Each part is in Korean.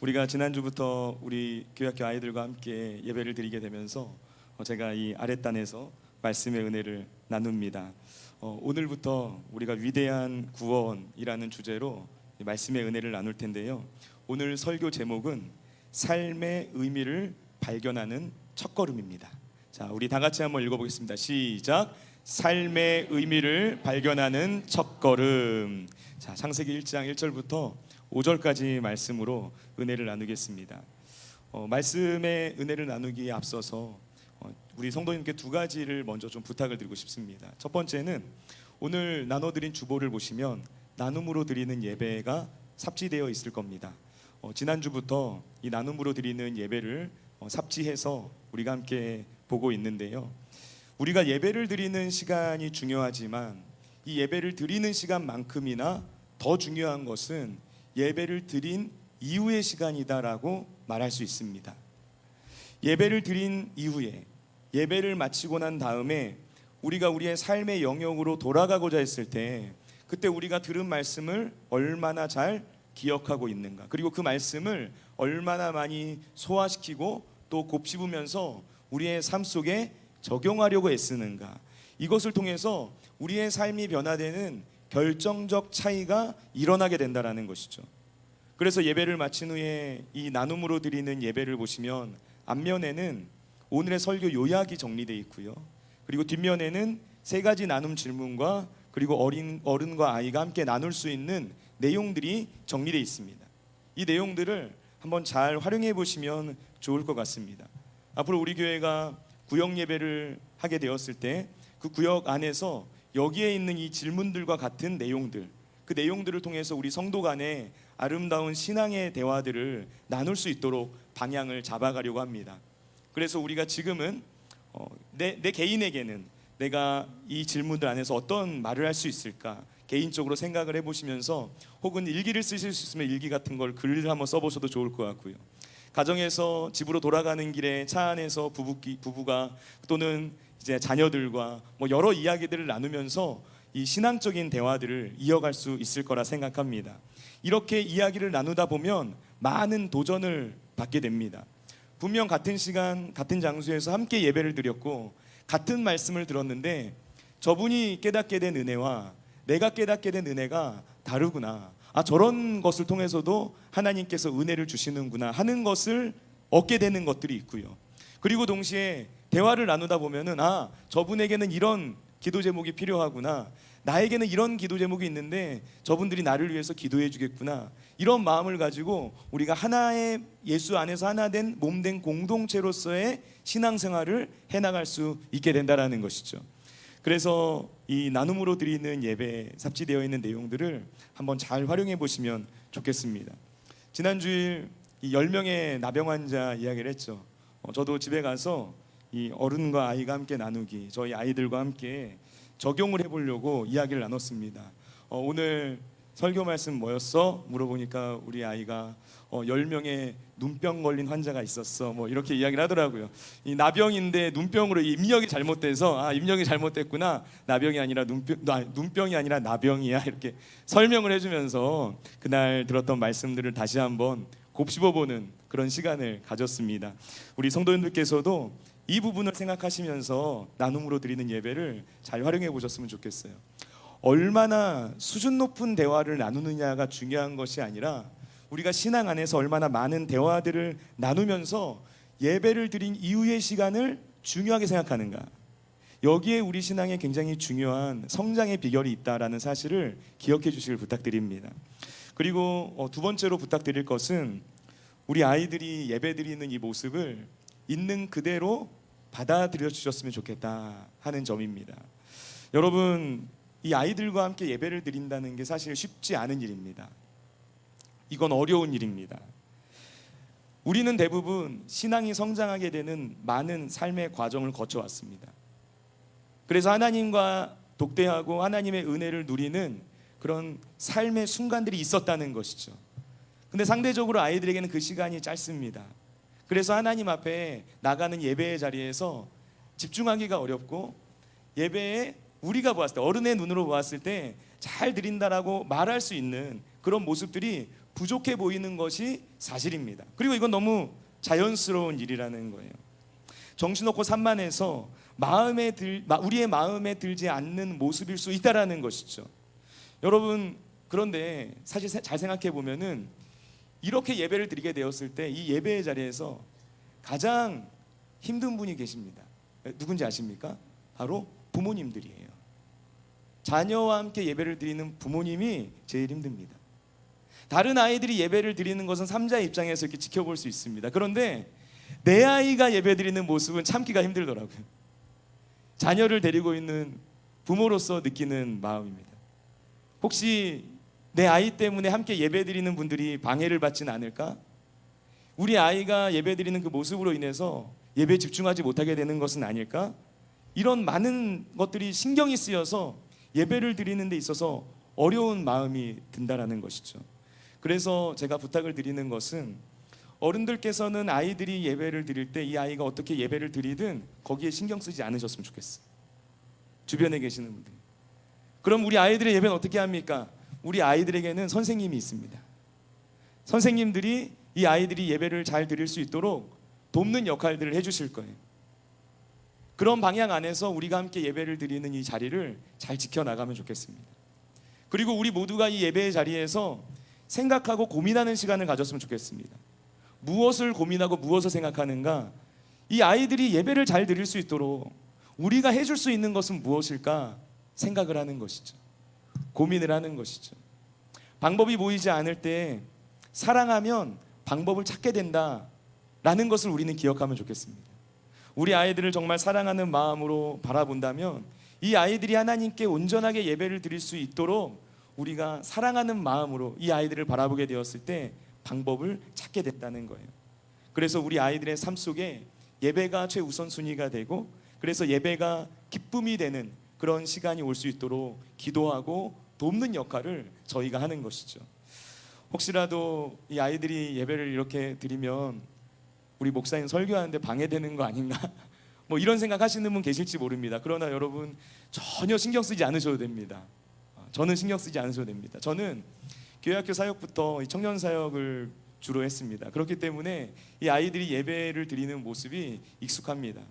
우리가 지난주부터 우리 교회학교 아이들과 함께 예배를 드리게 되면서 제가 이 아랫단에서 말씀의 은혜를 나눕니다. 오늘부터 우리가 위대한 구원이라는 주제로 말씀의 은혜를 나눌 텐데요. 오늘 설교 제목은 삶의 의미를 발견하는 첫걸음입니다. 자, 우리 다 같이 한번 읽어보겠습니다. 시작. 삶의 의미를 발견하는 첫걸음. 자, 창세기 1장 1절부터 5절까지 말씀으로 은혜를 나누겠습니다. 말씀의 은혜를 나누기에 앞서서 우리 성도님께 두 가지를 먼저 좀 부탁을 드리고 싶습니다. 첫 번째는 오늘 나눠드린 주보를 보시면 나눔으로 드리는 예배가 삽지되어 있을 겁니다. 지난주부터 이 나눔으로 드리는 예배를 삽지해서 우리가 함께 보고 있는데요. 우리가 예배를 드리는 시간이 중요하지만 이 예배를 드리는 시간만큼이나 더 중요한 것은 예배를 드린 이후의 시간이다라고 말할 수 있습니다. 예배를 드린 이후에, 예배를 마치고 난 다음에 우리가 우리의 삶의 영역으로 돌아가고자 했을 때 그때 우리가 들은 말씀을 얼마나 잘 기억하고 있는가, 그리고 그 말씀을 얼마나 많이 소화시키고 또 곱씹으면서 우리의 삶 속에 적용하려고 애쓰는가, 이것을 통해서 우리의 삶이 변화되는 결정적 차이가 일어나게 된다는 것이죠. 그래서 예배를 마친 후에 이 나눔으로 드리는 예배를 보시면 앞면에는 오늘의 설교 요약이 정리되어 있고요. 그리고 뒷면에는 세 가지 나눔 질문과 그리고 어른과 아이가 함께 나눌 수 있는 내용들이 정리되어 있습니다. 이 내용들을 한번 잘 활용해 보시면 좋을 것 같습니다. 앞으로 우리 교회가 구역 예배를 하게 되었을 때 그 구역 안에서 여기에 있는 이 질문들과 같은 내용들, 그 내용들을 통해서 우리 성도 간에 아름다운 신앙의 대화들을 나눌 수 있도록 방향을 잡아가려고 합니다. 그래서 우리가 지금은 내 개인에게는 내가 이 질문들 안에서 어떤 말을 할 수 있을까 개인적으로 생각을 해보시면서, 혹은 일기를 쓰실 수 있으면 일기 같은 걸 글을 한번 써보셔도 좋을 것 같고요. 가정에서 집으로 돌아가는 길에 차 안에서 부부가 또는 이제 자녀들과 여러 이야기들을 나누면서 이 신앙적인 대화들을 이어갈 수 있을 거라 생각합니다. 이렇게 이야기를 나누다 보면 많은 도전을 받게 됩니다. 분명 같은 시간 같은 장소에서 함께 예배를 드렸고 같은 말씀을 들었는데 저분이 깨닫게 된 은혜와 내가 깨닫게 된 은혜가 다르구나, 저런 것을 통해서도 하나님께서 은혜를 주시는구나 하는 것을 얻게 되는 것들이 있고요. 그리고 동시에 대화를 나누다 보면은 저분에게는 이런 기도 제목이 필요하구나, 나에게는 이런 기도 제목이 있는데 저분들이 나를 위해서 기도해 주겠구나, 이런 마음을 가지고 우리가 하나의 예수 안에서 하나 된 몸된 공동체로서의 신앙생활을 해나갈 수 있게 된다는 것이죠. 그래서 이 나눔으로 드리는 예배에 삽지되어 있는 내용들을 한번 잘 활용해 보시면 좋겠습니다. 지난주일 이 10명의 나병 환자 이야기를 했죠. 저도 집에 가서 이 어른과 아이가 함께 나누기, 저희 아이들과 함께 적용을 해보려고 이야기를 나눴습니다. 오늘 설교 말씀 뭐였어? 물어보니까 우리 아이가 10명의 눈병 걸린 환자가 있었어, 이렇게 이야기를 하더라고요. 이 나병인데 눈병으로 입력이 잘못돼서 입력이 잘못됐구나, 나병이 아니라 눈병이 아니라 나병이야, 이렇게 설명을 해주면서 그날 들었던 말씀들을 다시 한번 곱씹어보는 그런 시간을 가졌습니다. 우리 성도님들께서도 이 부분을 생각하시면서 나눔으로 드리는 예배를 잘 활용해 보셨으면 좋겠어요. 얼마나 수준 높은 대화를 나누느냐가 중요한 것이 아니라 우리가 신앙 안에서 얼마나 많은 대화들을 나누면서 예배를 드린 이후의 시간을 중요하게 생각하는가, 여기에 우리 신앙에 굉장히 중요한 성장의 비결이 있다라는 사실을 기억해 주시길 부탁드립니다. 그리고 두 번째로 부탁드릴 것은 우리 아이들이 예배 드리는 이 모습을 있는 그대로 받아들여 주셨으면 좋겠다 하는 점입니다. 여러분, 이 아이들과 함께 예배를 드린다는 게 사실 쉽지 않은 일입니다. 이건 어려운 일입니다. 우리는 대부분 신앙이 성장하게 되는 많은 삶의 과정을 거쳐왔습니다. 그래서 하나님과 독대하고 하나님의 은혜를 누리는 그런 삶의 순간들이 있었다는 것이죠. 근데 상대적으로 아이들에게는 그 시간이 짧습니다. 그래서 하나님 앞에 나가는 예배의 자리에서 집중하기가 어렵고, 예배에 우리가 보았을 때, 어른의 눈으로 보았을 때 잘 드린다라고 말할 수 있는 그런 모습들이 부족해 보이는 것이 사실입니다. 그리고 이건 너무 자연스러운 일이라는 거예요. 정신없고 산만해서 우리의 마음에 들지 않는 모습일 수 있다라는 것이죠. 여러분, 그런데 사실 잘 생각해 보면은 이렇게 예배를 드리게 되었을 때 이 예배의 자리에서 가장 힘든 분이 계십니다. 누군지 아십니까? 바로 부모님들이에요. 자녀와 함께 예배를 드리는 부모님이 제일 힘듭니다. 다른 아이들이 예배를 드리는 것은 삼자의 입장에서 이렇게 지켜볼 수 있습니다. 그런데 내 아이가 예배 드리는 모습은 참기가 힘들더라고요. 자녀를 데리고 있는 부모로서 느끼는 마음입니다. 혹시 내 아이 때문에 함께 예배 드리는 분들이 방해를 받지는 않을까? 우리 아이가 예배 드리는 그 모습으로 인해서 예배에 집중하지 못하게 되는 것은 아닐까? 이런 많은 것들이 신경이 쓰여서 예배를 드리는 데 있어서 어려운 마음이 든다라는 것이죠. 그래서 제가 부탁을 드리는 것은 어른들께서는 아이들이 예배를 드릴 때 이 아이가 어떻게 예배를 드리든 거기에 신경 쓰지 않으셨으면 좋겠어요. 주변에 계시는 분들. 그럼 우리 아이들의 예배는 어떻게 합니까? 우리 아이들에게는 선생님이 있습니다. 선생님들이 이 아이들이 예배를 잘 드릴 수 있도록 돕는 역할들을 해주실 거예요. 그런 방향 안에서 우리가 함께 예배를 드리는 이 자리를 잘 지켜나가면 좋겠습니다. 그리고 우리 모두가 이 예배의 자리에서 생각하고 고민하는 시간을 가졌으면 좋겠습니다. 무엇을 고민하고 무엇을 생각하는가? 이 아이들이 예배를 잘 드릴 수 있도록 우리가 해줄 수 있는 것은 무엇일까? 생각을 하는 것이죠. 고민을 하는 것이죠. 방법이 보이지 않을 때 사랑하면 방법을 찾게 된다라는 것을 우리는 기억하면 좋겠습니다. 우리 아이들을 정말 사랑하는 마음으로 바라본다면 이 아이들이 하나님께 온전하게 예배를 드릴 수 있도록 우리가 사랑하는 마음으로 이 아이들을 바라보게 되었을 때 방법을 찾게 된다는 거예요. 그래서 우리 아이들의 삶 속에 예배가 최우선순위가 되고, 그래서 예배가 기쁨이 되는 그런 시간이 올 수 있도록 기도하고 돕는 역할을 저희가 하는 것이죠. 혹시라도 이 아이들이 예배를 이렇게 드리면 우리 목사님 설교하는데 방해되는 거 아닌가? 뭐 이런 생각하시는 분 계실지 모릅니다. 그러나 여러분 전혀 신경 쓰지 않으셔도 됩니다. 저는 신경 쓰지 않으셔도 됩니다. 저는 교회학교 사역부터 청년 사역을 주로 했습니다. 그렇기 때문에 이 아이들이 예배를 드리는 모습이 익숙합니다.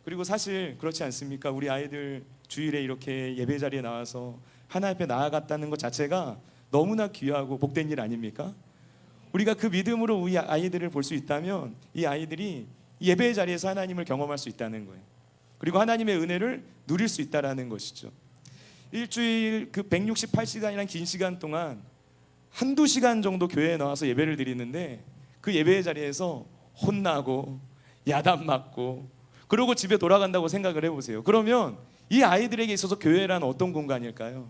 그리고 사실 그렇지 않습니까? 우리 아이들 주일에 이렇게 예배 자리에 나와서 하나님 앞에 나아갔다는 것 자체가 너무나 귀하고 복된 일 아닙니까? 우리가 그 믿음으로 우리 아이들을 볼 수 있다면 이 아이들이 예배의 자리에서 하나님을 경험할 수 있다는 거예요. 그리고 하나님의 은혜를 누릴 수 있다는 것이죠. 일주일 그 168시간이라는 긴 시간 동안 한두 시간 정도 교회에 나와서 예배를 드리는데 그 예배의 자리에서 혼나고 야단 맞고 그러고 집에 돌아간다고 생각을 해보세요. 그러면 이 아이들에게 있어서 교회란 어떤 공간일까요?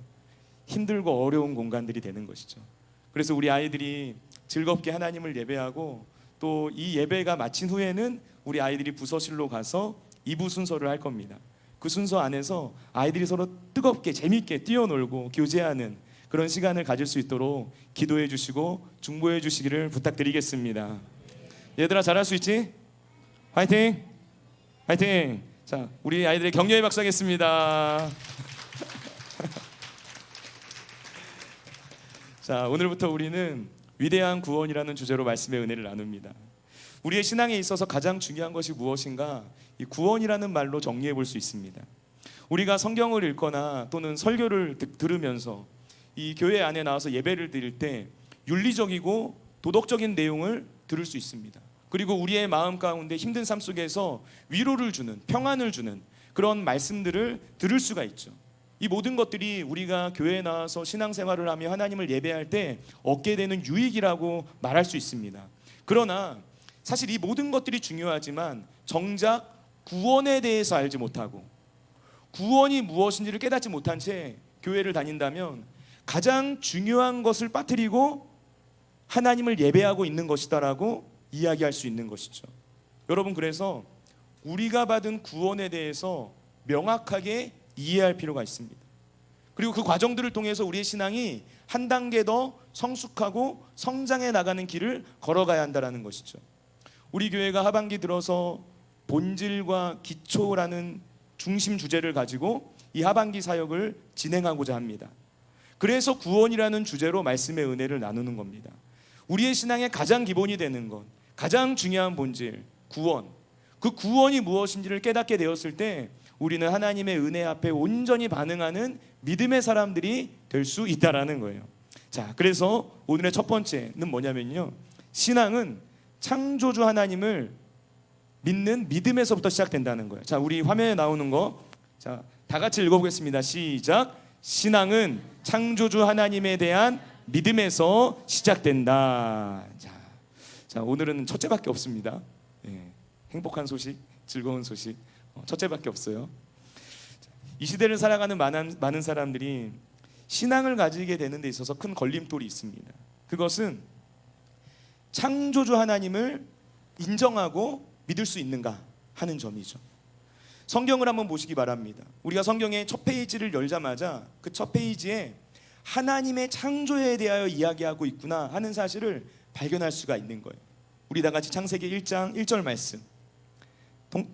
힘들고 어려운 공간들이 되는 것이죠. 그래서 우리 아이들이 즐겁게 하나님을 예배하고 또 이 예배가 마친 후에는 우리 아이들이 부서실로 가서 2부 순서를 할 겁니다. 그 순서 안에서 아이들이 서로 뜨겁게 재밌게 뛰어놀고 교제하는 그런 시간을 가질 수 있도록 기도해 주시고 중보해 주시기를 부탁드리겠습니다. 얘들아 잘할 수 있지? 화이팅! 화이팅! 자, 우리 아이들의 격려의 박수 하겠습니다. 자, 오늘부터 우리는 위대한 구원이라는 주제로 말씀의 은혜를 나눕니다. 우리의 신앙에 있어서 가장 중요한 것이 무엇인가? 이 구원이라는 말로 정리해 볼 수 있습니다. 우리가 성경을 읽거나 또는 설교를 들으면서 이 교회 안에 나와서 예배를 드릴 때 윤리적이고 도덕적인 내용을 들을 수 있습니다. 그리고 우리의 마음 가운데 힘든 삶 속에서 위로를 주는, 평안을 주는 그런 말씀들을 들을 수가 있죠. 이 모든 것들이 우리가 교회에 나와서 신앙생활을 하며 하나님을 예배할 때 얻게 되는 유익이라고 말할 수 있습니다. 그러나 사실 이 모든 것들이 중요하지만 정작 구원에 대해서 알지 못하고 구원이 무엇인지를 깨닫지 못한 채 교회를 다닌다면 가장 중요한 것을 빠뜨리고 하나님을 예배하고 있는 것이다라고 이야기할 수 있는 것이죠. 여러분, 그래서 우리가 받은 구원에 대해서 명확하게 이해할 필요가 있습니다. 그리고 그 과정들을 통해서 우리의 신앙이 한 단계 더 성숙하고 성장해 나가는 길을 걸어가야 한다는 것이죠. 우리 교회가 하반기 들어서 본질과 기초라는 중심 주제를 가지고 이 하반기 사역을 진행하고자 합니다. 그래서 구원이라는 주제로 말씀의 은혜를 나누는 겁니다. 우리의 신앙의 가장 기본이 되는 것, 가장 중요한 본질, 구원. 그 구원이 무엇인지를 깨닫게 되었을 때 우리는 하나님의 은혜 앞에 온전히 반응하는 믿음의 사람들이 될 수 있다라는 거예요. 자, 그래서 오늘의 첫 번째는 뭐냐면요, 신앙은 창조주 하나님을 믿는 믿음에서부터 시작된다는 거예요. 자, 우리 화면에 나오는 거, 자, 다 같이 읽어보겠습니다. 시작. 신앙은 창조주 하나님에 대한 믿음에서 시작된다. 자, 오늘은 첫째밖에 없습니다. 행복한 소식, 즐거운 소식, 첫째밖에 없어요. 이 시대를 살아가는 많은 사람들이 신앙을 가지게 되는 데 있어서 큰 걸림돌이 있습니다. 그것은 창조주 하나님을 인정하고 믿을 수 있는가 하는 점이죠. 성경을 한번 보시기 바랍니다. 우리가 성경의 첫 페이지를 열자마자 그 첫 페이지에 하나님의 창조에 대하여 이야기하고 있구나 하는 사실을 발견할 수가 있는 거예요. 우리 다 같이 창세기 1장 1절 말씀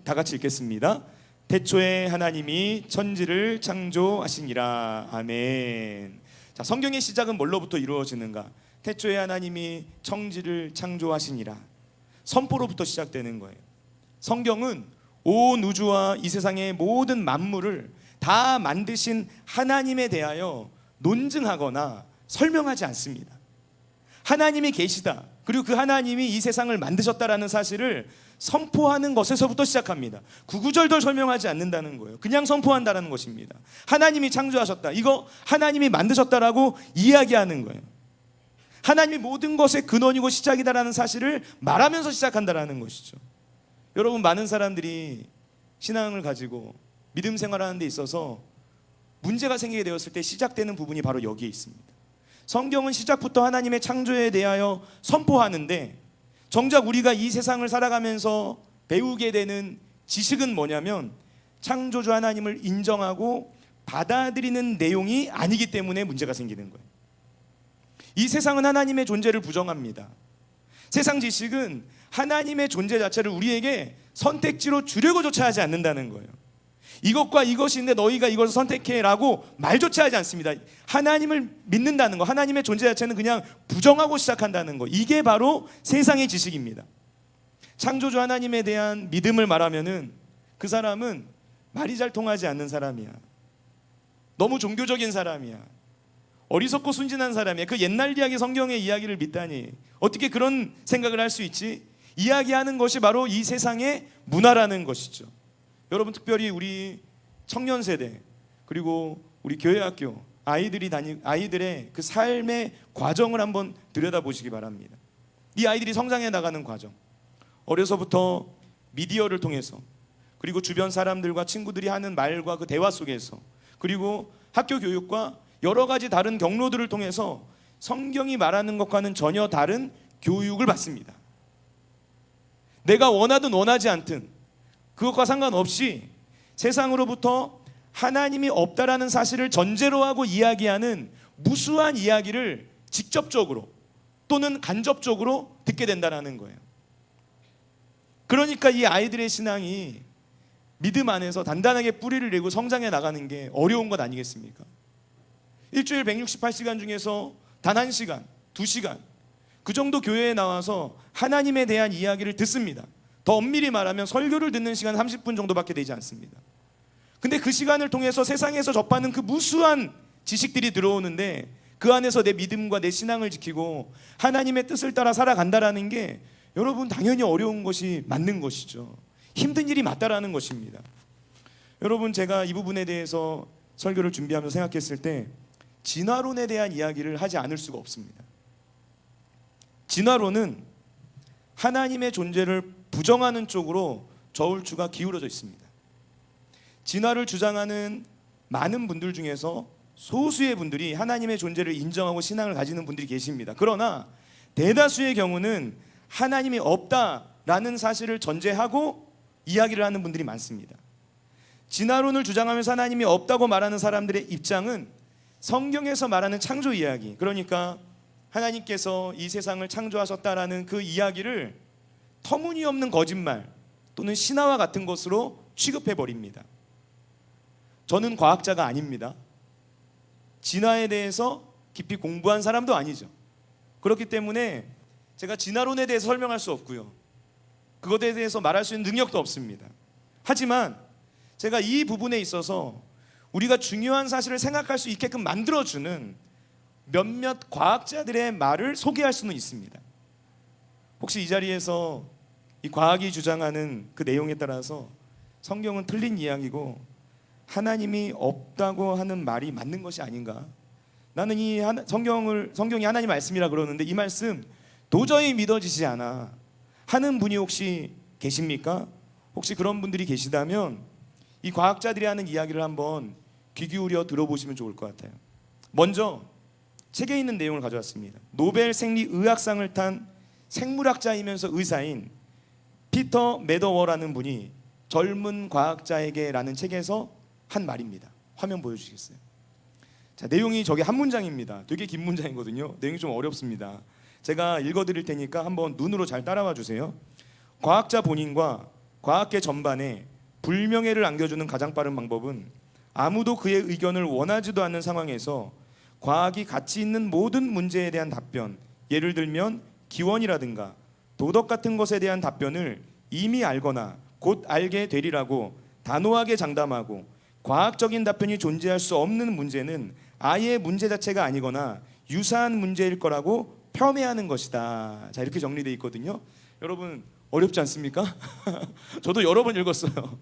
다 같이 읽겠습니다. 태초에 하나님이 천지를 창조하시니라. 아멘. 자, 성경의 시작은 뭘로부터 이루어지는가? 태초에 하나님이 천지를 창조하시니라. 선포로부터 시작되는 거예요. 성경은 온 우주와 이 세상의 모든 만물을 다 만드신 하나님에 대하여 논증하거나 설명하지 않습니다. 하나님이 계시다, 그리고 그 하나님이 이 세상을 만드셨다라는 사실을 선포하는 것에서부터 시작합니다. 구구절절 설명하지 않는다는 거예요. 그냥 선포한다는 것입니다. 하나님이 창조하셨다, 이거 하나님이 만드셨다라고 이야기하는 거예요. 하나님이 모든 것의 근원이고 시작이다라는 사실을 말하면서 시작한다라는 것이죠. 여러분, 많은 사람들이 신앙을 가지고 믿음 생활하는 데 있어서 문제가 생기게 되었을 때 시작되는 부분이 바로 여기에 있습니다. 성경은 시작부터 하나님의 창조에 대하여 선포하는데, 정작 우리가 이 세상을 살아가면서 배우게 되는 지식은 뭐냐면 창조주 하나님을 인정하고 받아들이는 내용이 아니기 때문에 문제가 생기는 거예요. 이 세상은 하나님의 존재를 부정합니다. 세상 지식은 하나님의 존재 자체를 우리에게 선택지로 주려고조차 하지 않는다는 거예요. 이것과 이것인데 너희가 이것을 선택해라고 말조차 하지 않습니다. 하나님을 믿는다는 거, 하나님의 존재 자체는 그냥 부정하고 시작한다는 거, 이게 바로 세상의 지식입니다. 창조주 하나님에 대한 믿음을 말하면은 그 사람은 말이 잘 통하지 않는 사람이야, 너무 종교적인 사람이야, 어리석고 순진한 사람이야. 그 옛날 이야기, 성경의 이야기를 믿다니 어떻게 그런 생각을 할 수 있지? 이야기하는 것이 바로 이 세상의 문화라는 것이죠. 여러분, 특별히 우리 청년 세대, 그리고 우리 교회학교 아이들의 그 삶의 과정을 한번 들여다보시기 바랍니다. 이 아이들이 성장해 나가는 과정, 어려서부터 미디어를 통해서, 그리고 주변 사람들과 친구들이 하는 말과 그 대화 속에서, 그리고 학교 교육과 여러 가지 다른 경로들을 통해서 성경이 말하는 것과는 전혀 다른 교육을 받습니다. 내가 원하든 원하지 않든 그것과 상관없이 세상으로부터 하나님이 없다라는 사실을 전제로 하고 이야기하는 무수한 이야기를 직접적으로 또는 간접적으로 듣게 된다는 거예요. 그러니까 이 아이들의 신앙이 믿음 안에서 단단하게 뿌리를 내고 성장해 나가는 게 어려운 것 아니겠습니까? 일주일 168시간 중에서 단 1시간, 2시간 그 정도 교회에 나와서 하나님에 대한 이야기를 듣습니다. 더 엄밀히 말하면 설교를 듣는 시간 30분 정도밖에 되지 않습니다. 근데 그 시간을 통해서 세상에서 접하는 그 무수한 지식들이 들어오는데, 그 안에서 내 믿음과 내 신앙을 지키고 하나님의 뜻을 따라 살아간다라는 게 여러분 당연히 어려운 것이 맞는 것이죠. 힘든 일이 맞다라는 것입니다. 여러분, 제가 이 부분에 대해서 설교를 준비하면서 생각했을 때 진화론에 대한 이야기를 하지 않을 수가 없습니다. 진화론은 하나님의 존재를 부정하는 쪽으로 저울추가 기울어져 있습니다. 진화를 주장하는 많은 분들 중에서 소수의 분들이 하나님의 존재를 인정하고 신앙을 가지는 분들이 계십니다. 그러나 대다수의 경우는 하나님이 없다라는 사실을 전제하고 이야기를 하는 분들이 많습니다. 진화론을 주장하면서 하나님이 없다고 말하는 사람들의 입장은 성경에서 말하는 창조 이야기, 그러니까 하나님께서 이 세상을 창조하셨다라는 그 이야기를 터무니없는 거짓말 또는 신화와 같은 것으로 취급해버립니다. 저는 과학자가 아닙니다. 진화에 대해서 깊이 공부한 사람도 아니죠. 그렇기 때문에 제가 진화론에 대해서 설명할 수 없고요. 그것에 대해서 말할 수 있는 능력도 없습니다. 하지만 제가 이 부분에 있어서 우리가 중요한 사실을 생각할 수 있게끔 만들어주는 몇몇 과학자들의 말을 소개할 수는 있습니다. 혹시 이 자리에서 이 과학이 주장하는 그 내용에 따라서 성경은 틀린 이야기고 하나님이 없다고 하는 말이 맞는 것이 아닌가? 나는 이 성경이 하나님 말씀이라 그러는데 이 말씀 도저히 믿어지지 않아 하는 분이 혹시 계십니까? 혹시 그런 분들이 계시다면 이 과학자들이 하는 이야기를 한번 귀 기울여 들어보시면 좋을 것 같아요. 먼저 책에 있는 내용을 가져왔습니다. 노벨 생리의학상을 탄 생물학자이면서 의사인 피터 매더워라는 분이 젊은 과학자에게라는 책에서 한 말입니다. 화면 보여주시겠어요? 자, 내용이 저게 한 문장입니다. 되게 긴 문장이거든요. 내용이 좀 어렵습니다. 제가 읽어드릴 테니까 한번 눈으로 잘 따라와 주세요. 과학자 본인과 과학계 전반에 불명예를 안겨주는 가장 빠른 방법은 아무도 그의 의견을 원하지도 않는 상황에서 과학이 가치 있는 모든 문제에 대한 답변, 예를 들면 기원이라든가 도덕 같은 것에 대한 답변을 이미 알거나 곧 알게 되리라고 단호하게 장담하고 과학적인 답변이 존재할 수 없는 문제는 아예 문제 자체가 아니거나 유사한 문제일 거라고 폄훼하는 것이다. 자, 이렇게 정리되어 있거든요. 여러분 어렵지 않습니까? 저도 여러 번 읽었어요.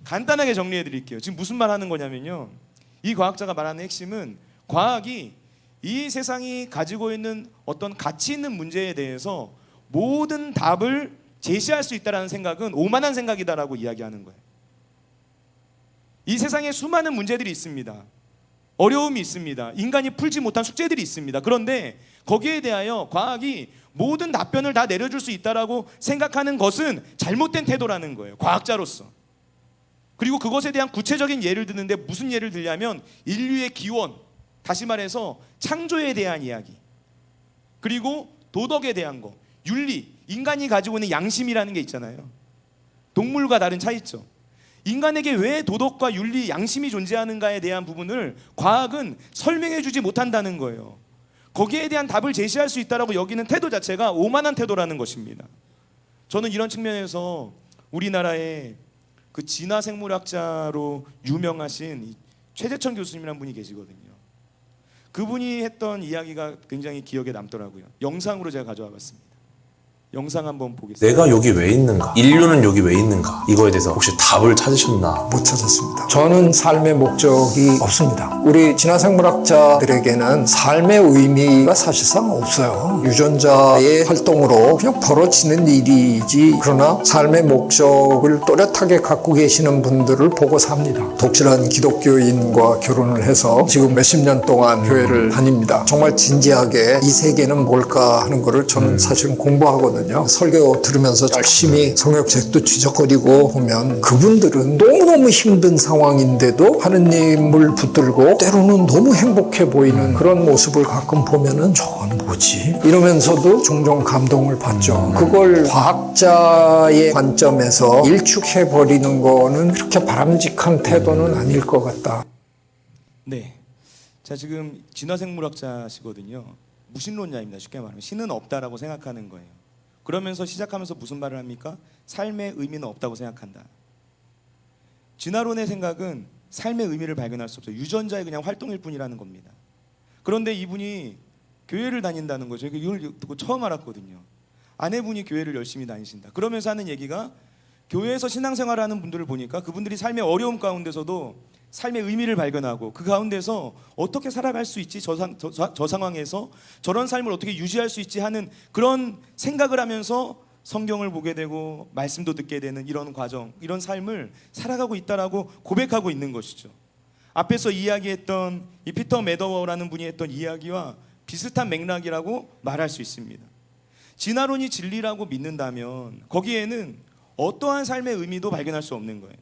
간단하게 정리해 드릴게요. 지금 무슨 말 하는 거냐면요, 이 과학자가 말하는 핵심은 과학이 이 세상이 가지고 있는 어떤 가치 있는 문제에 대해서 모든 답을 제시할 수 있다는 생각은 오만한 생각이다라고 이야기하는 거예요. 이 세상에 수많은 문제들이 있습니다. 어려움이 있습니다. 인간이 풀지 못한 숙제들이 있습니다. 그런데 거기에 대하여 과학이 모든 답변을 다 내려줄 수 있다라고 생각하는 것은 잘못된 태도라는 거예요. 과학자로서. 그리고 그것에 대한 구체적인 예를 드는데 무슨 예를 들냐면 인류의 기원, 다시 말해서 창조에 대한 이야기, 그리고 도덕에 대한 거, 윤리, 인간이 가지고 있는 양심이라는 게 있잖아요. 동물과 다른 차이점. 인간에게 왜 도덕과 윤리, 양심이 존재하는가에 대한 부분을 과학은 설명해 주지 못한다는 거예요. 거기에 대한 답을 제시할 수 있다라고 여기는 태도 자체가 오만한 태도라는 것입니다. 저는 이런 측면에서 우리나라의 그 진화생물학자로 유명하신 최재천 교수님이라는 분이 계시거든요. 그분이 했던 이야기가 굉장히 기억에 남더라고요. 영상으로 제가 가져와 봤습니다. 영상 한번 보겠습니다. 내가 여기 왜 있는가? 인류는 여기 왜 있는가? 이거에 대해서 혹시 답을 찾으셨나? 못 찾았습니다. 저는 삶의 목적이 없습니다. 우리 진화생물학자들에게는 삶의 의미가 사실상 없어요. 유전자의 활동으로 그냥 벌어지는 일이지, 그러나 삶의 목적을 또렷하게 갖고 계시는 분들을 보고 삽니다. 독실한 기독교인과 결혼을 해서 지금 몇십 년 동안 교회를 다닙니다. 정말 진지하게 이 세계는 뭘까 하는 거를 저는 사실은 공부하거든요. 설교 들으면서 열심히 성역책도 뒤적거리고 보면 그분들은 너무너무 힘든 상황인데도 하느님을 붙들고 때로는 너무 행복해 보이는 그런 모습을 가끔 보면은 저건 뭐지? 이러면서도 종종 감동을 받죠. 그걸 과학자의 관점에서 일축해버리는 거는 그렇게 바람직한 태도는 아닐 것 같다. 네, 자, 지금 진화생물학자시거든요. 무신론자입니다. 쉽게 말하면 신은 없다라고 생각하는 거예요. 그러면서 시작하면서 무슨 말을 합니까? 삶의 의미는 없다고 생각한다. 진화론의 생각은 삶의 의미를 발견할 수 없어요. 유전자의 그냥 활동일 뿐이라는 겁니다. 그런데 이분이 교회를 다닌다는 거죠. 제가 이걸 듣고 처음 알았거든요. 아내분이 교회를 열심히 다니신다. 그러면서 하는 얘기가 교회에서 신앙생활하는 분들을 보니까 그분들이 삶의 어려움 가운데서도 삶의 의미를 발견하고 그 가운데서 어떻게 살아갈 수 있지, 저 상황에서 저런 삶을 어떻게 유지할 수 있지 하는 그런 생각을 하면서 성경을 보게 되고 말씀도 듣게 되는 이런 과정, 이런 삶을 살아가고 있다라고 고백하고 있는 것이죠. 앞에서 이야기했던 이 피터 매더워라는 분이 했던 이야기와 비슷한 맥락이라고 말할 수 있습니다. 진화론이 진리라고 믿는다면 거기에는 어떠한 삶의 의미도 발견할 수 없는 거예요.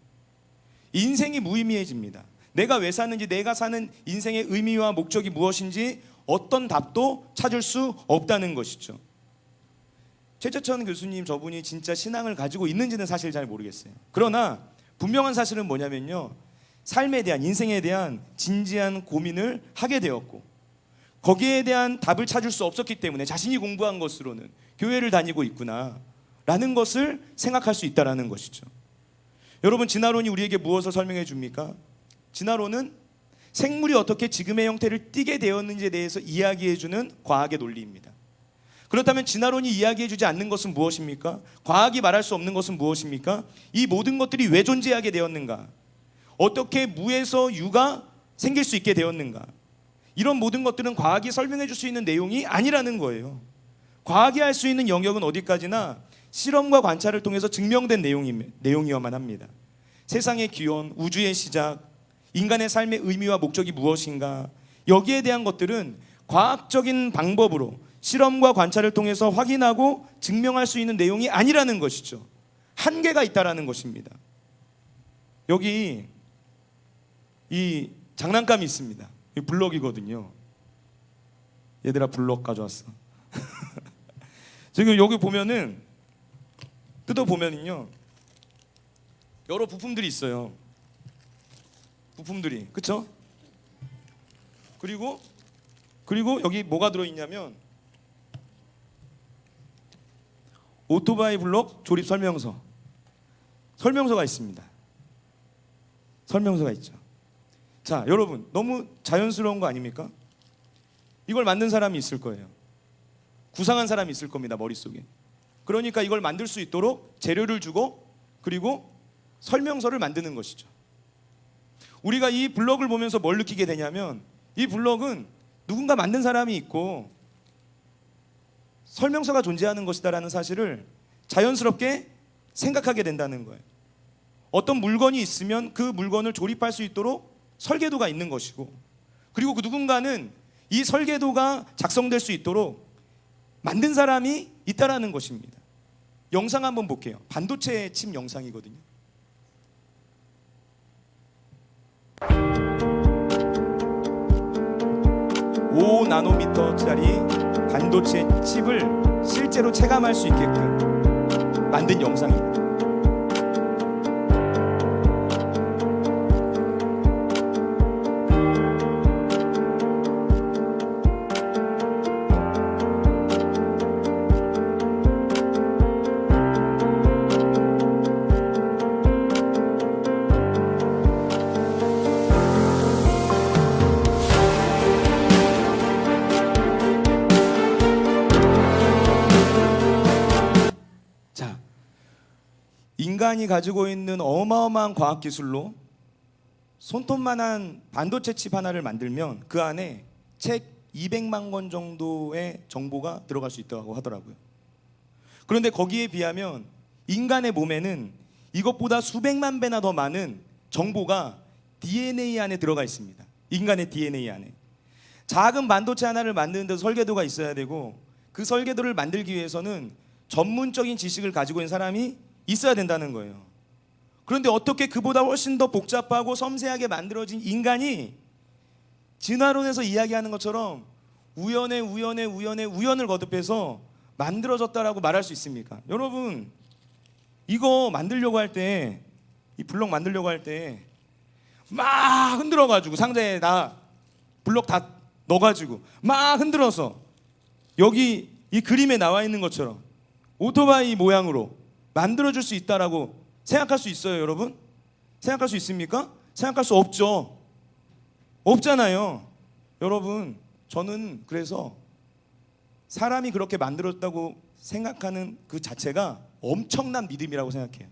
인생이 무의미해집니다. 내가 왜 사는지, 내가 사는 인생의 의미와 목적이 무엇인지 어떤 답도 찾을 수 없다는 것이죠. 최재천 교수님 저분이 진짜 신앙을 가지고 있는지는 사실 잘 모르겠어요. 그러나 분명한 사실은 뭐냐면요, 삶에 대한, 인생에 대한 진지한 고민을 하게 되었고 거기에 대한 답을 찾을 수 없었기 때문에 자신이 공부한 것으로는 교회를 다니고 있구나 라는 것을 생각할 수 있다는 것이죠. 여러분, 진화론이 우리에게 무엇을 설명해 줍니까? 진화론은 생물이 어떻게 지금의 형태를 띠게 되었는지에 대해서 이야기해 주는 과학의 논리입니다. 그렇다면 진화론이 이야기해 주지 않는 것은 무엇입니까? 과학이 말할 수 없는 것은 무엇입니까? 이 모든 것들이 왜 존재하게 되었는가? 어떻게 무에서 유가 생길 수 있게 되었는가? 이런 모든 것들은 과학이 설명해 줄 수 있는 내용이 아니라는 거예요. 과학이 할 수 있는 영역은 어디까지나 실험과 관찰을 통해서 증명된 내용이어야만 합니다. 세상의 기원, 우주의 시작, 인간의 삶의 의미와 목적이 무엇인가, 여기에 대한 것들은 과학적인 방법으로 실험과 관찰을 통해서 확인하고 증명할 수 있는 내용이 아니라는 것이죠. 한계가 있다라는 것입니다. 여기 이 장난감이 있습니다. 이 블럭이거든요. 얘들아, 블럭 가져왔어. 지금 여기 보면은, 뜯어보면은요, 여러 부품들이 있어요. 부품들이, 그쵸? 그리고 여기 뭐가 들어있냐면 오토바이 블록 조립 설명서가 있습니다. 설명서가 있죠. 자, 여러분, 너무 자연스러운 거 아닙니까? 이걸 만든 사람이 있을 거예요. 구상한 사람이 있을 겁니다, 머릿속에. 그러니까 이걸 만들 수 있도록 재료를 주고 그리고 설명서를 만드는 것이죠. 우리가 이 블럭을 보면서 뭘 느끼게 되냐면, 이 블럭은 누군가 만든 사람이 있고 설명서가 존재하는 것이다라는 사실을 자연스럽게 생각하게 된다는 거예요. 어떤 물건이 있으면 그 물건을 조립할 수 있도록 설계도가 있는 것이고, 그리고 그 누군가는 이 설계도가 작성될 수 있도록 만든 사람이 있다라는 것입니다. 영상 한번 볼게요. 반도체 칩 영상이거든요. (5나노미터짜리) 반도체 칩을 실제로 체감할 수 있게끔 만든 영상입니다. 자, 인간이 가지고 있는 어마어마한 과학 기술로 손톱만한 반도체 칩 하나를 만들면 그 안에 책 200만 권 정도의 정보가 들어갈 수 있다고 하더라고요. 그런데 거기에 비하면 인간의 몸에는 이것보다 수백만 배나 더 많은 정보가 DNA 안에 들어가 있습니다. 인간의 DNA 안에. 작은 반도체 하나를 만드는 데 설계도가 있어야 되고, 그 설계도를 만들기 위해서는 전문적인 지식을 가지고 있는 사람이 있어야 된다는 거예요. 그런데 어떻게 그보다 훨씬 더 복잡하고 섬세하게 만들어진 인간이 진화론에서 이야기하는 것처럼 우연을 거듭해서 만들어졌다라고 말할 수 있습니까? 여러분, 이거 만들려고 할 때, 이 블럭 만들려고 할 때 막 흔들어가지고 상자에 블럭 다 넣어가지고 막 흔들어서 여기 이 그림에 나와 있는 것처럼 오토바이 모양으로 만들어줄 수 있다라고 생각할 수 있어요, 여러분? 생각할 수 있습니까? 생각할 수 없죠. 없잖아요. 여러분, 저는 그래서 사람이 그렇게 만들었다고 생각하는 그 자체가 엄청난 믿음이라고 생각해요.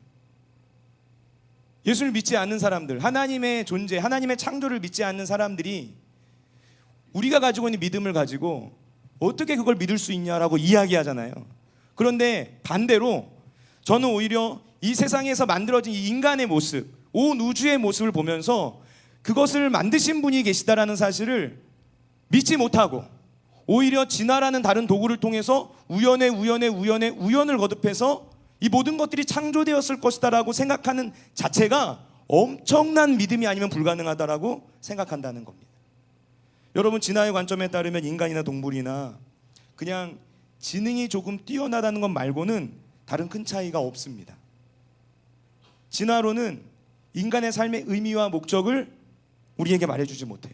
예수를 믿지 않는 사람들, 하나님의 존재, 하나님의 창조를 믿지 않는 사람들이 우리가 가지고 있는 믿음을 가지고 어떻게 그걸 믿을 수 있냐라고 이야기하잖아요. 그런데 반대로 저는 오히려 이 세상에서 만들어진 이 인간의 모습, 온 우주의 모습을 보면서 그것을 만드신 분이 계시다라는 사실을 믿지 못하고 오히려 진화라는 다른 도구를 통해서 우연을 거듭해서 이 모든 것들이 창조되었을 것이다라고 생각하는 자체가 엄청난 믿음이 아니면 불가능하다라고 생각한다는 겁니다. 여러분, 진화의 관점에 따르면 인간이나 동물이나 그냥 지능이 조금 뛰어나다는 것 말고는 다른 큰 차이가 없습니다. 진화론은 인간의 삶의 의미와 목적을 우리에게 말해주지 못해요.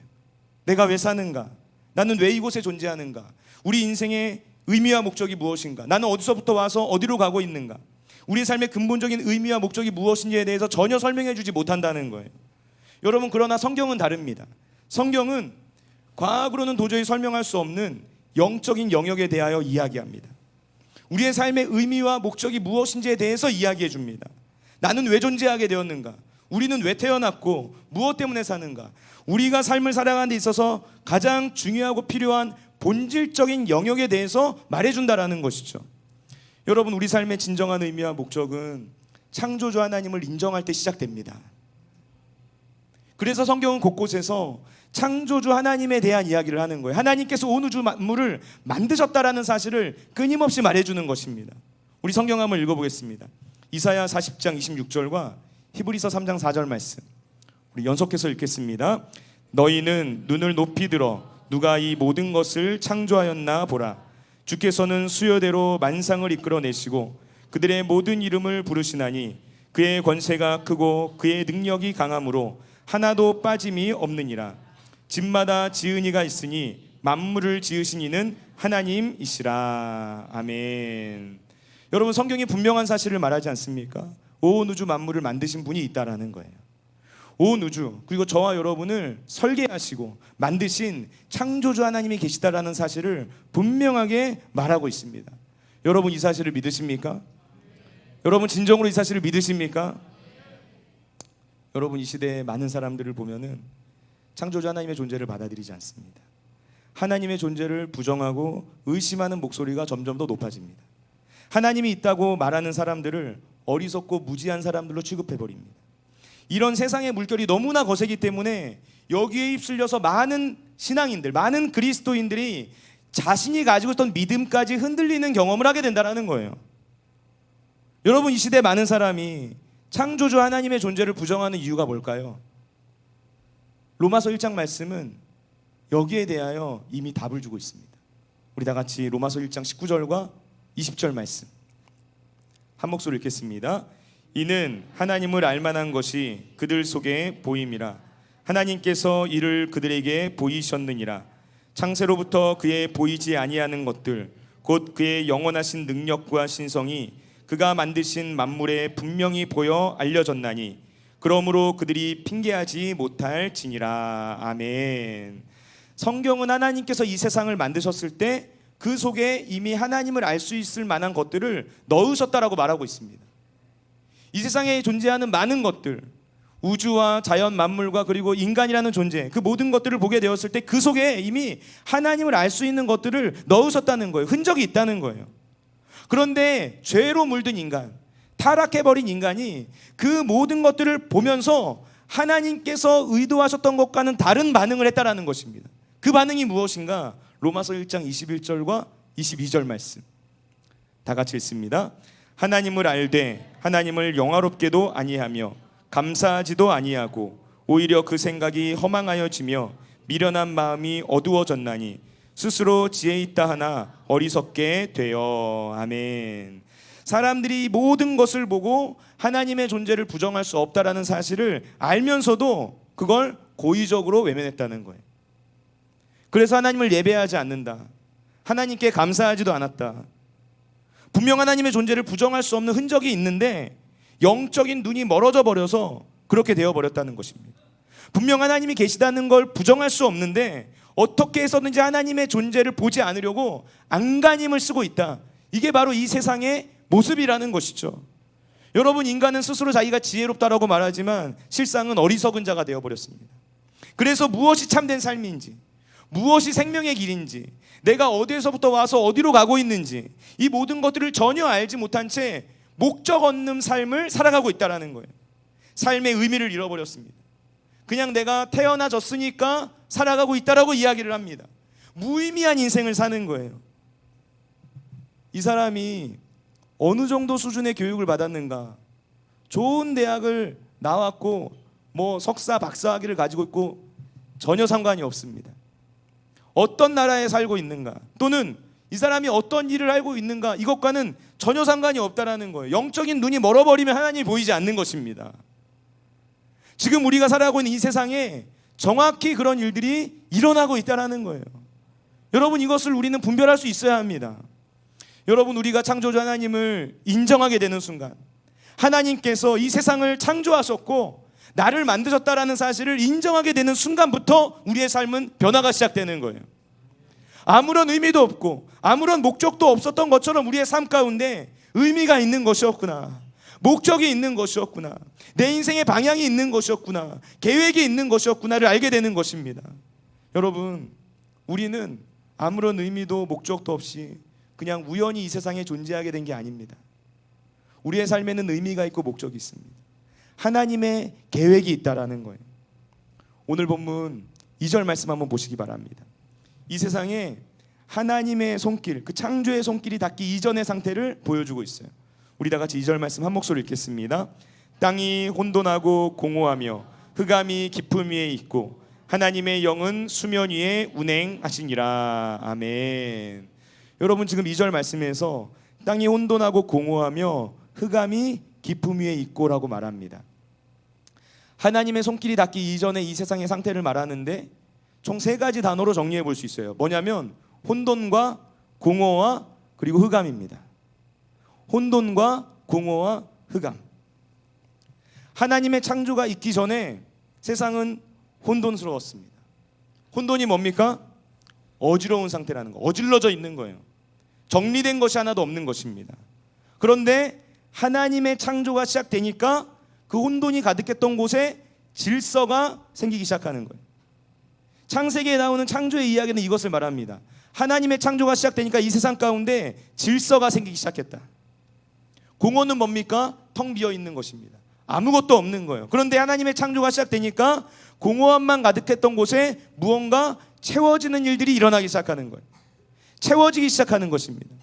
내가 왜 사는가? 나는 왜 이곳에 존재하는가? 우리 인생의 의미와 목적이 무엇인가? 나는 어디서부터 와서 어디로 가고 있는가? 우리 삶의 근본적인 의미와 목적이 무엇인지에 대해서 전혀 설명해 주지 못한다는 거예요. 여러분, 그러나 성경은 다릅니다. 성경은 과학으로는 도저히 설명할 수 없는 영적인 영역에 대하여 이야기합니다. 우리의 삶의 의미와 목적이 무엇인지에 대해서 이야기해 줍니다. 나는 왜 존재하게 되었는가? 우리는 왜 태어났고 무엇 때문에 사는가? 우리가 삶을 살아가는 데 있어서 가장 중요하고 필요한 본질적인 영역에 대해서 말해준다라는 것이죠. 여러분, 우리 삶의 진정한 의미와 목적은 창조주 하나님을 인정할 때 시작됩니다. 그래서 성경은 곳곳에서 창조주 하나님에 대한 이야기를 하는 거예요. 하나님께서 온 우주 만물을 만드셨다라는 사실을 끊임없이 말해주는 것입니다. 우리 성경 한번 읽어보겠습니다. 이사야 40장 26절과 히브리서 3장 4절 말씀, 우리 연속해서 읽겠습니다. 너희는 눈을 높이 들어 누가 이 모든 것을 창조하였나 보라. 주께서는 수요대로 만상을 이끌어내시고 그들의 모든 이름을 부르시나니 그의 권세가 크고 그의 능력이 강함으로 하나도 빠짐이 없느니라. 집마다 지은이가 있으니 만물을 지으신 이는 하나님이시라. 아멘. 여러분, 성경이 분명한 사실을 말하지 않습니까? 온 우주 만물을 만드신 분이 있다라는 거예요. 온 우주, 그리고 저와 여러분을 설계하시고 만드신 창조주 하나님이 계시다라는 사실을 분명하게 말하고 있습니다. 여러분, 이 사실을 믿으십니까? 여러분, 진정으로 이 사실을 믿으십니까? 여러분, 이 시대의 많은 사람들을 보면은 창조주 하나님의 존재를 받아들이지 않습니다. 하나님의 존재를 부정하고 의심하는 목소리가 점점 더 높아집니다. 하나님이 있다고 말하는 사람들을 어리석고 무지한 사람들로 취급해버립니다. 이런 세상의 물결이 너무나 거세기 때문에 여기에 휩쓸려서 많은 신앙인들, 많은 그리스도인들이 자신이 가지고 있던 믿음까지 흔들리는 경험을 하게 된다는 거예요. 여러분, 이 시대에 많은 사람이 창조주 하나님의 존재를 부정하는 이유가 뭘까요? 로마서 1장 말씀은 여기에 대하여 이미 답을 주고 있습니다. 우리 다 같이 로마서 1장 19절과 20절 말씀 한 목소리 읽겠습니다. 이는 하나님을 알만한 것이 그들 속에 보임이라. 하나님께서 이를 그들에게 보이셨느니라. 창세로부터 그의 보이지 아니하는 것들 곧 그의 영원하신 능력과 신성이 그가 만드신 만물에 분명히 보여 알려졌나니 그러므로 그들이 핑계하지 못할 지니라. 아멘. 성경은 하나님께서 이 세상을 만드셨을 때 그 속에 이미 하나님을 알 수 있을 만한 것들을 넣으셨다라고 말하고 있습니다. 이 세상에 존재하는 많은 것들, 우주와 자연 만물과 그리고 인간이라는 존재, 그 모든 것들을 보게 되었을 때 그 속에 이미 하나님을 알 수 있는 것들을 넣으셨다는 거예요. 흔적이 있다는 거예요. 그런데 죄로 물든 인간, 타락해버린 인간이 그 모든 것들을 보면서 하나님께서 의도하셨던 것과는 다른 반응을 했다라는 것입니다. 그 반응이 무엇인가? 로마서 1장 21절과 22절 말씀 다 같이 읽습니다. 하나님을 알되 하나님을 영화롭게도 아니하며 감사하지도 아니하고 오히려 그 생각이 허망하여지며 미련한 마음이 어두워졌나니 스스로 지혜 있다 하나 어리석게 되어. 아멘. 사람들이 모든 것을 보고 하나님의 존재를 부정할 수 없다라는 사실을 알면서도 그걸 고의적으로 외면했다는 거예요. 그래서 하나님을 예배하지 않는다. 하나님께 감사하지도 않았다. 분명 하나님의 존재를 부정할 수 없는 흔적이 있는데 영적인 눈이 멀어져 버려서 그렇게 되어버렸다는 것입니다. 분명 하나님이 계시다는 걸 부정할 수 없는데 어떻게 해서든지 하나님의 존재를 보지 않으려고 안간힘을 쓰고 있다. 이게 바로 이 세상의 모습이라는 것이죠. 여러분, 인간은 스스로 자기가 지혜롭다라고 말하지만 실상은 어리석은 자가 되어버렸습니다. 그래서 무엇이 참된 삶인지, 무엇이 생명의 길인지, 내가 어디에서부터 와서 어디로 가고 있는지 이 모든 것들을 전혀 알지 못한 채 목적 없는 삶을 살아가고 있다는 거예요. 삶의 의미를 잃어버렸습니다. 그냥 내가 태어나졌으니까 살아가고 있다라고 이야기를 합니다. 무의미한 인생을 사는 거예요. 이 사람이 어느 정도 수준의 교육을 받았는가? 좋은 대학을 나왔고 뭐 석사, 박사 학위를 가지고 있고 전혀 상관이 없습니다. 어떤 나라에 살고 있는가, 또는 이 사람이 어떤 일을 알고 있는가, 이것과는 전혀 상관이 없다라는 거예요. 영적인 눈이 멀어버리면 하나님이 보이지 않는 것입니다. 지금 우리가 살아가고 있는 이 세상에 정확히 그런 일들이 일어나고 있다는 거예요. 여러분, 이것을 우리는 분별할 수 있어야 합니다. 여러분, 우리가 창조주 하나님을 인정하게 되는 순간, 하나님께서 이 세상을 창조하셨고 나를 만드셨다라는 사실을 인정하게 되는 순간부터 우리의 삶은 변화가 시작되는 거예요. 아무런 의미도 없고 아무런 목적도 없었던 것처럼 우리의 삶 가운데 의미가 있는 것이었구나, 목적이 있는 것이었구나, 내 인생의 방향이 있는 것이었구나, 계획이 있는 것이었구나를 알게 되는 것입니다. 여러분, 우리는 아무런 의미도 목적도 없이 그냥 우연히 이 세상에 존재하게 된 게 아닙니다. 우리의 삶에는 의미가 있고 목적이 있습니다. 하나님의 계획이 있다라는 거예요. 오늘 본문 2절 말씀 한번 보시기 바랍니다. 이 세상에 하나님의 손길, 그 창조의 손길이 닿기 이전의 상태를 보여주고 있어요. 우리 다 같이 2절 말씀 한 목소리 읽겠습니다. 땅이 혼돈하고 공허하며 흑암이 깊음 위에 있고 하나님의 영은 수면 위에 운행하시니라. 아멘. 여러분, 지금 2절 말씀에서 땅이 혼돈하고 공허하며 흑암이 깊음 위에 있고라고 말합니다. 하나님의 손길이 닿기 이전에 이 세상의 상태를 말하는데 총 3가지 단어로 정리해 볼 수 있어요. 뭐냐면 혼돈과 공허와 그리고 흑암입니다. 혼돈과 공허와 흑암. 하나님의 창조가 있기 전에 세상은 혼돈스러웠습니다. 혼돈이 뭡니까? 어지러운 상태라는 거, 어질러져 있는 거예요. 정리된 것이 하나도 없는 것입니다. 그런데 하나님의 창조가 시작되니까 그 혼돈이 가득했던 곳에 질서가 생기기 시작하는 거예요. 창세기에 나오는 창조의 이야기는 이것을 말합니다. 하나님의 창조가 시작되니까 이 세상 가운데 질서가 생기기 시작했다. 공허는 뭡니까? 텅 비어 있는 것입니다. 아무것도 없는 거예요. 그런데 하나님의 창조가 시작되니까 공허함만 가득했던 곳에 무언가 채워지는 일들이 일어나기 시작하는 거예요. 채워지기 시작하는 것입니다.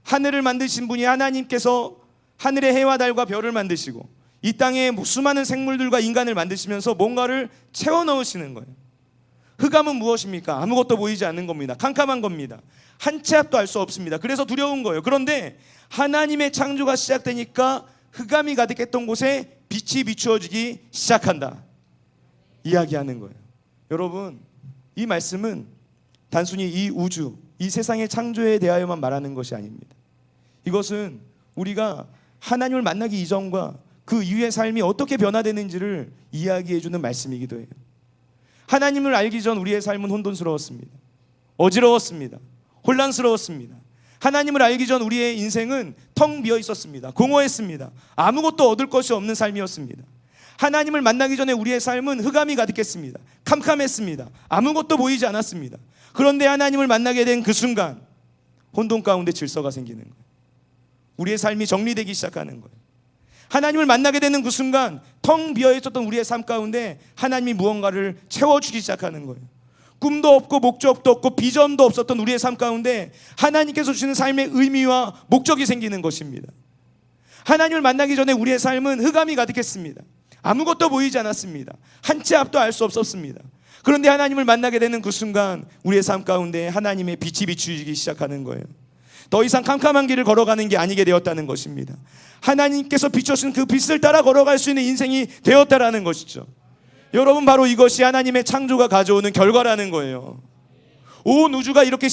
하늘을 만드신 분이 하나님께서 하늘의 해와 달과 별을 만드시고 이 땅에 수많은 생물들과 인간을 만드시면서 뭔가를 채워 넣으시는 거예요. 흑암은 무엇입니까? 아무것도 보이지 않는 겁니다. 캄캄한 겁니다. 한 치 앞도 알 수 없습니다. 그래서 두려운 거예요. 그런데 하나님의 창조가 시작되니까 흑암이 가득했던 곳에 빛이 비추어지기 시작한다, 이야기하는 거예요. 여러분, 이 말씀은 단순히 이 우주, 이 세상의 창조에 대하여만 말하는 것이 아닙니다. 이것은 우리가 하나님을 만나기 이전과 그 이후의 삶이 어떻게 변화되는지를 이야기해 주는 말씀이기도 해요. 하나님을 알기 전 우리의 삶은 혼돈스러웠습니다. 어지러웠습니다. 혼란스러웠습니다. 하나님을 알기 전 우리의 인생은 텅 비어 있었습니다. 공허했습니다. 아무것도 얻을 것이 없는 삶이었습니다. 하나님을 만나기 전에 우리의 삶은 흑암이 가득했습니다. 캄캄했습니다. 아무것도 보이지 않았습니다. 그런데 하나님을 만나게 된 그 순간 혼돈 가운데 질서가 생기는 거예요. 우리의 삶이 정리되기 시작하는 거예요. 하나님을 만나게 되는 그 순간 텅 비어 있었던 우리의 삶 가운데 하나님이 무언가를 채워주기 시작하는 거예요. 꿈도 없고 목적도 없고 비전도 없었던 우리의 삶 가운데 하나님께서 주시는 삶의 의미와 목적이 생기는 것입니다. 하나님을 만나기 전에 우리의 삶은 흑암이 가득했습니다. 아무것도 보이지 않았습니다. 한 치 앞도 알 수 없었습니다. 그런데 하나님을 만나게 되는 그 순간 우리의 삶 가운데 하나님의 빛이 비추기 시작하는 거예요. 더 이상 캄캄한 길을 걸어가는 게 아니게 되었다는 것입니다. 하나님께서 비춰주신 그 빛을 따라 걸어갈 수 있는 인생이 되었다라는 것이죠. 여러분, 바로 이것이 하나님의 창조가 가져오는 결과라는 거예요. 온 우주가 이렇게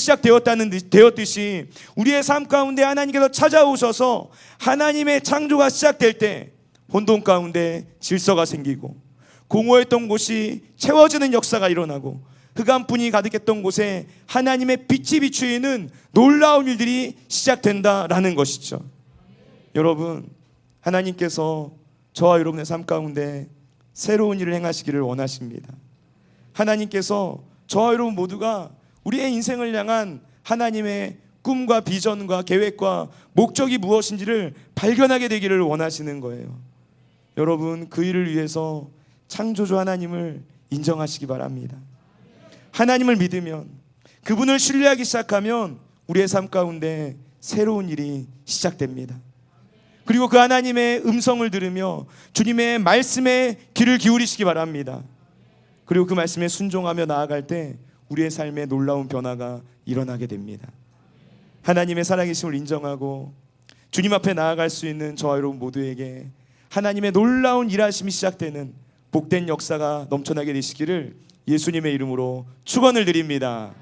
되었듯이 우리의 삶 가운데 하나님께서 찾아오셔서 하나님의 창조가 시작될 때 혼돈 가운데 질서가 생기고 공허했던 곳이 채워지는 역사가 일어나고 흑암뿐이 가득했던 곳에 하나님의 빛이 비추이는 놀라운 일들이 시작된다라는 것이죠. 여러분, 하나님께서 저와 여러분의 삶 가운데 새로운 일을 행하시기를 원하십니다. 하나님께서 저와 여러분 모두가 우리의 인생을 향한 하나님의 꿈과 비전과 계획과 목적이 무엇인지를 발견하게 되기를 원하시는 거예요. 여러분, 그 일을 위해서 창조주 하나님을 인정하시기 바랍니다. 하나님을 믿으면, 그분을 신뢰하기 시작하면 우리의 삶 가운데 새로운 일이 시작됩니다. 그리고 그 하나님의 음성을 들으며 주님의 말씀에 귀를 기울이시기 바랍니다. 그리고 그 말씀에 순종하며 나아갈 때 우리의 삶에 놀라운 변화가 일어나게 됩니다. 하나님의 살아계심을 인정하고 주님 앞에 나아갈 수 있는 저와 여러분 모두에게 하나님의 놀라운 일하심이 시작되는 복된 역사가 넘쳐나게 되시기를 예수님의 이름으로 축원을 드립니다.